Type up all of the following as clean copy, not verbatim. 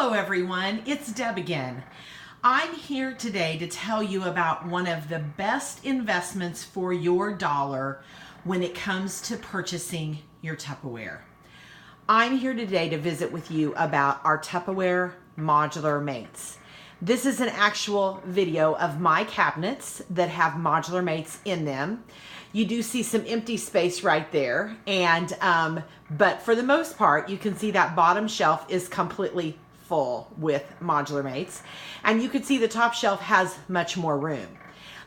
Hello everyone, it's Deb again. I'm here today to tell you about one of the best investments for your dollar when it comes to purchasing your Tupperware. I'm here today to visit with you about our Tupperware modular mates. This is an actual video of my cabinets that have modular mates in them. You do see some empty space right there, but for the most part, you can see that bottom shelf is completely full with modular mates, and you can see the top shelf has much more room.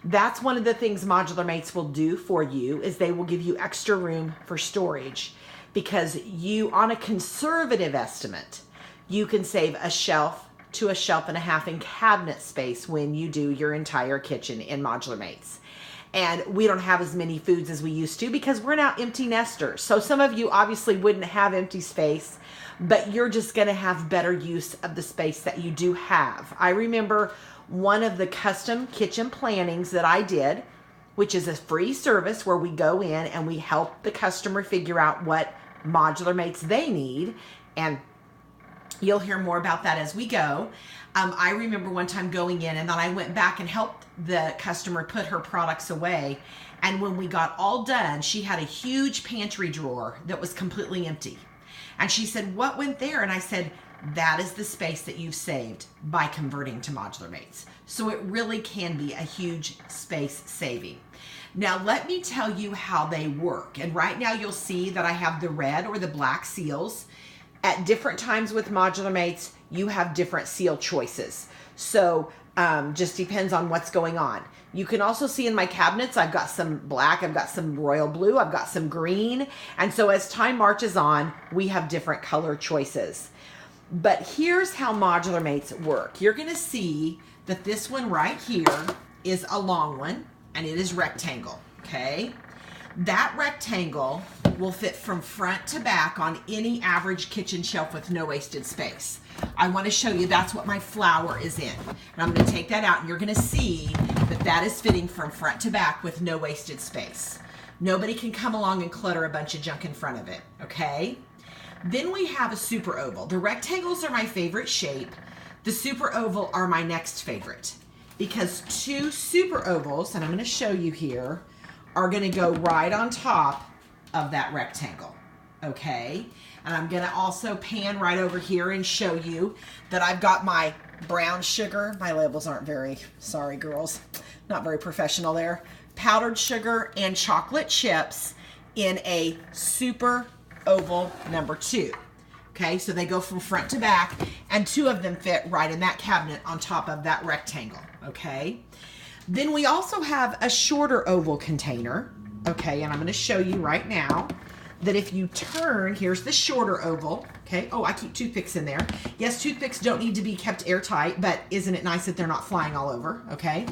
That's one of the things modular mates will do for you, is they will give you extra room for storage, because you, on a conservative estimate, you can save a shelf to a shelf and a half in cabinet space when you do your entire kitchen in modular mates. And we don't have as many foods as we used to because we're now empty nesters. So some of you obviously wouldn't have empty space, but you're just gonna have better use of the space that you do have. I remember one of the custom kitchen plannings that I did, which is a free service where we go in and we help the customer figure out what modular mates they need, and you'll hear more about that as we go. I remember one time going in and then I went back and helped the customer put her products away. And when we got all done, she had a huge pantry drawer that was completely empty. And she said, "What went there?" And I said, "That is the space that you've saved by converting to modular mates." So it really can be a huge space saving. Now let me tell you how they work. And right now you'll see that I have the red or the black seals. At different times with modular mates, you have different seal choices. So just depends on what's going on. You can also see in my cabinets, I've got some black, I've got some royal blue, I've got some green. And so as time marches on, we have different color choices. But here's how modular mates work. You're gonna see that this one right here is a long one and it is rectangle, okay? That rectangle will fit from front to back on any average kitchen shelf with no wasted space. I want to show you that's what my flour is in. And I'm going to take that out and you're going to see that that is fitting from front to back with no wasted space. Nobody can come along and clutter a bunch of junk in front of it, okay? Then we have a super oval. The rectangles are my favorite shape. The super oval are my next favorite, because two super ovals, and I'm going to show you here, are going to go right on top of that rectangle, okay? And I'm going to also pan right over here and show you that I've got my brown sugar. My labels aren't very, sorry girls, not very professional there. Powdered sugar and chocolate chips in a super oval number 2. Okay, so they go from front to back, and 2 of them fit right in that cabinet on top of that rectangle, okay? Then we also have a shorter oval container, okay, and I'm going to show you right now that if you turn, here's the shorter oval, okay. Oh, I keep toothpicks in there. Yes, toothpicks don't need to be kept airtight, but isn't it nice that they're not flying all over, okay?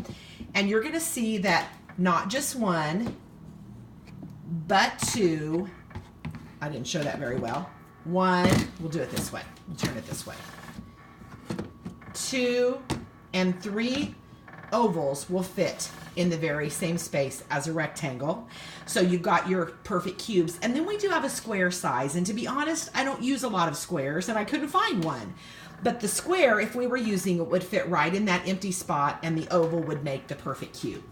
And you're going to see that not just 1, but 2, I didn't show that very well. 1, we'll do it this way. We'll turn it this way. 2 and 3 ovals will fit in the very same space as a rectangle. So you've got your perfect cubes. And then we do have a square size. And to be honest, I don't use a lot of squares and I couldn't find one. But the square, if we were using it, would fit right in that empty spot, and the oval would make the perfect cube.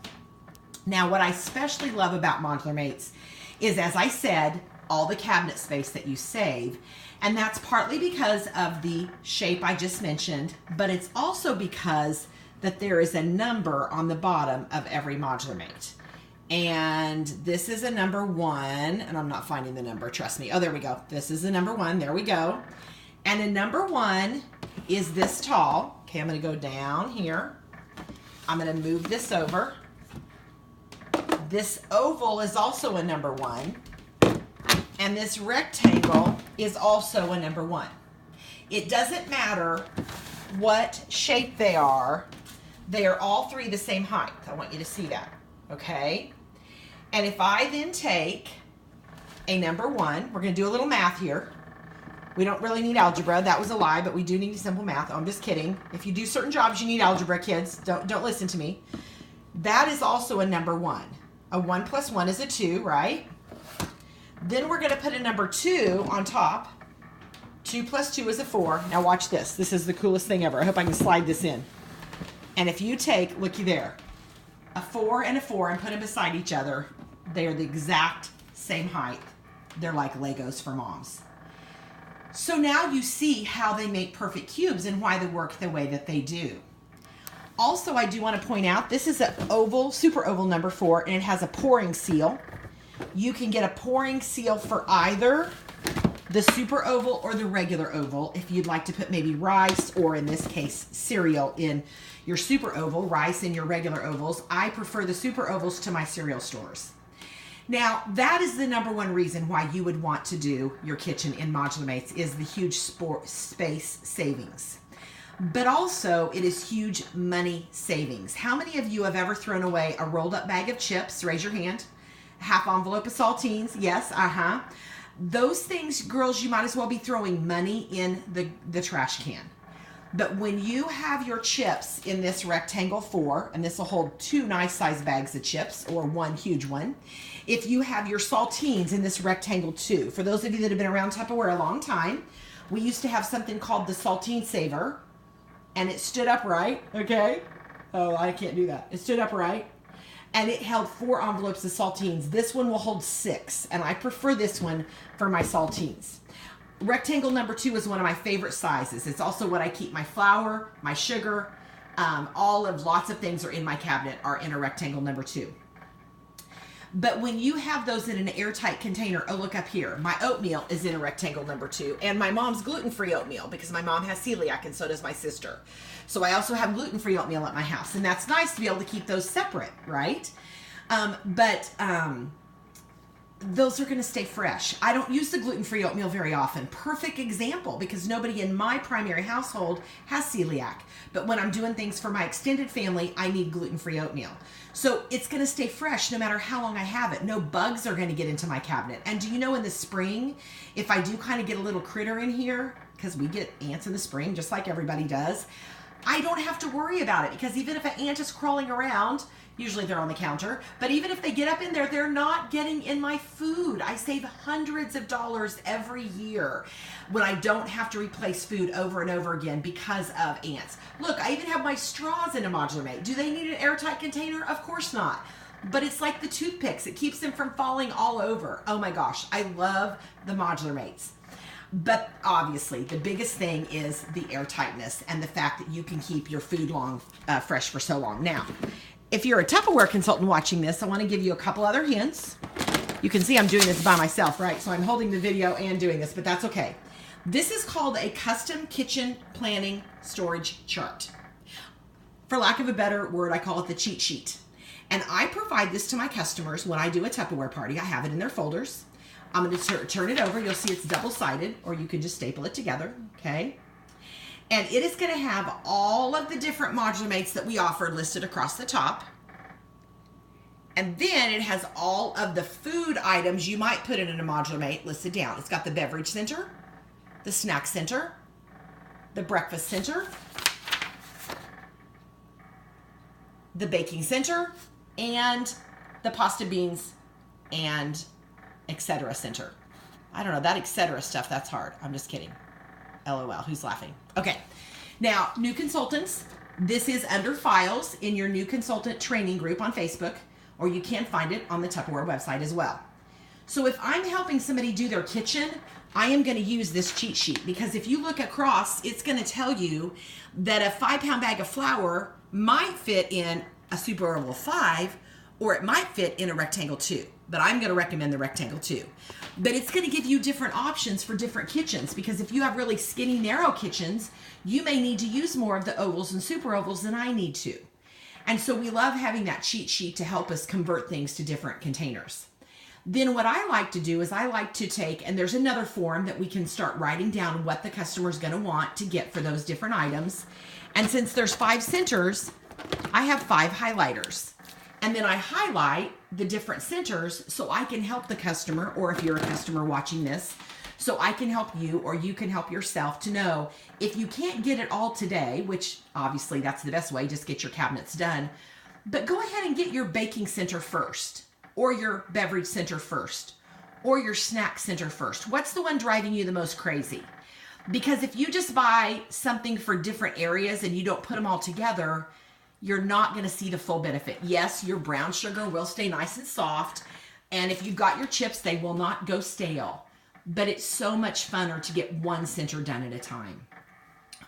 Now, what I especially love about modular mates is, as I said, all the cabinet space that you save. And that's partly because of the shape I just mentioned, but it's also because that there is a number on the bottom of every modular mate. And this is a number 1, and I'm not finding the number, trust me. Oh, there we go. This is the number 1, there we go. And a number 1 is this tall. Okay, I'm gonna go down here. I'm gonna move this over. This oval is also a number 1. And this rectangle is also a number 1. It doesn't matter what shape they are all 3 the same height. I want you to see that, okay? And if I then take a number 1, we're gonna do a little math here. We don't really need algebra, that was a lie, but we do need simple math. Oh, I'm just kidding. If you do certain jobs, you need algebra, kids. Don't listen to me. That is also a number 1. A 1 plus 1 is a 2, right? Then we're gonna put a number 2 on top. 2 plus 2 is a 4. Now watch this. This is the coolest thing ever. I hope I can slide this in. And if you take, looky there, a 4 and a 4 and put them beside each other, they are the exact same height. They're like Legos for moms. So now you see how they make perfect cubes and why they work the way that they do. Also, I do want to point out, this is an oval, super oval number 4, and it has a pouring seal. You can get a pouring seal for either the super oval or the regular oval if you'd like to put maybe rice, or in this case, cereal in your super oval, rice in your regular ovals. I prefer the super ovals to my cereal stores. Now, that is the number one reason why you would want to do your kitchen in Modular Mates, is the huge space savings. But also, it is huge money savings. How many of you have ever thrown away a rolled up bag of chips? Raise your hand. A half envelope of saltines? Yes, Those things, girls, you might as well be throwing money in the trash can. But when you have your chips in this rectangle 4, and this will hold 2 nice sized bags of chips, or 1 huge one. If you have your saltines in this rectangle 2, for those of you that have been around Tupperware a long time, we used to have something called the saltine saver, and it stood upright, okay? Oh, I can't do that. It stood upright, and it held 4 envelopes of saltines. This one will hold 6, and I prefer this one for my saltines. Rectangle number 2 is one of my favorite sizes. It's also what I keep my flour, my sugar, lots of things are in my cabinet are in a rectangle number 2. But when you have those in an airtight container, oh, look up here. My oatmeal is in a rectangle number 2, and my mom's gluten-free oatmeal, because my mom has celiac and so does my sister. So I also have gluten-free oatmeal at my house, and that's nice to be able to keep those separate, right? Those are going to stay fresh. I don't use the gluten-free oatmeal very often. Perfect example, because nobody in my primary household has celiac. But when I'm doing things for my extended family, I need gluten-free oatmeal. So it's going to stay fresh no matter how long I have it. No bugs are going to get into my cabinet. And do you know, in the spring, if I do kind of get a little critter in here, because we get ants in the spring just like everybody does, I don't have to worry about it, because even if an ant is crawling around, usually they're on the counter, but even if they get up in there, they're not getting in my food. I save hundreds of dollars every year when I don't have to replace food over and over again because of ants. Look, I even have my straws in a Modular Mate. Do they need an airtight container? Of course not. But it's like the toothpicks. It keeps them from falling all over. Oh my gosh, I love the Modular Mates. But obviously, the biggest thing is the airtightness and the fact that you can keep your food fresh for so long. Now, if you're a Tupperware consultant watching this, I want to give you a couple other hints. You can see I'm doing this by myself, right? So I'm holding the video and doing this, but that's okay. This is called a custom kitchen planning storage chart. For lack of a better word, I call it the cheat sheet. And I provide this to my customers when I do a Tupperware party. I have it in their folders. I'm going to turn it over. You'll see it's double-sided, or you can just staple it together, okay? And it is going to have all of the different Modular Mates that we offer listed across the top. And then it has all of the food items you might put in a Modular Mate listed down. It's got the beverage center, the snack center, the breakfast center, the baking center, and the pasta beans and etc. center. I don't know, that etc. stuff, that's hard. I'm just kidding. LOL, who's laughing? Okay, now, new consultants, this is under files in your new consultant training group on Facebook, or you can find it on the Tupperware website as well. So if I'm helping somebody do their kitchen, I am going to use this cheat sheet, because if you look across, it's going to tell you that a 5-pound bag of flour might fit in a super oval 5, or it might fit in a rectangle 2. But I'm going to recommend the rectangle 2. But it's going to give you different options for different kitchens, because if you have really skinny, narrow kitchens, you may need to use more of the ovals and super ovals than I need to. And so we love having that cheat sheet to help us convert things to different containers. Then what I like to do is I like to take, and there's another form that we can start writing down what the customer is going to want to get for those different items. And since there's 5 centers, I have 5 highlighters. And then I highlight the different centers so I can help the customer, or if you're a customer watching this, so I can help you, or you can help yourself to know if you can't get it all today, which obviously that's the best way, just get your cabinets done. But go ahead and get your baking center first, or your beverage center first, or your snack center first. What's the one driving you the most crazy? Because if you just buy something for different areas and you don't put them all together, you're not going to see the full benefit. Yes, your brown sugar will stay nice and soft. And if you've got your chips, they will not go stale. But it's so much funner to get one center done at a time.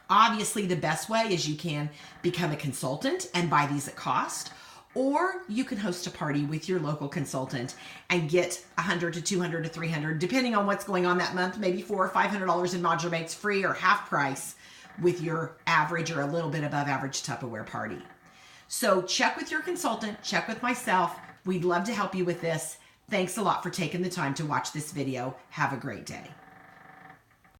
Obviously, the best way is you can become a consultant and buy these at cost, or you can host a party with your local consultant and get $100 to $200 to $300, depending on what's going on that month, maybe $400 or $500 in Modular Mates free or half price with your average or a little bit above average Tupperware party. So check with your consultant, check with myself. We'd love to help you with this. Thanks a lot for taking the time to watch this video. Have a great day.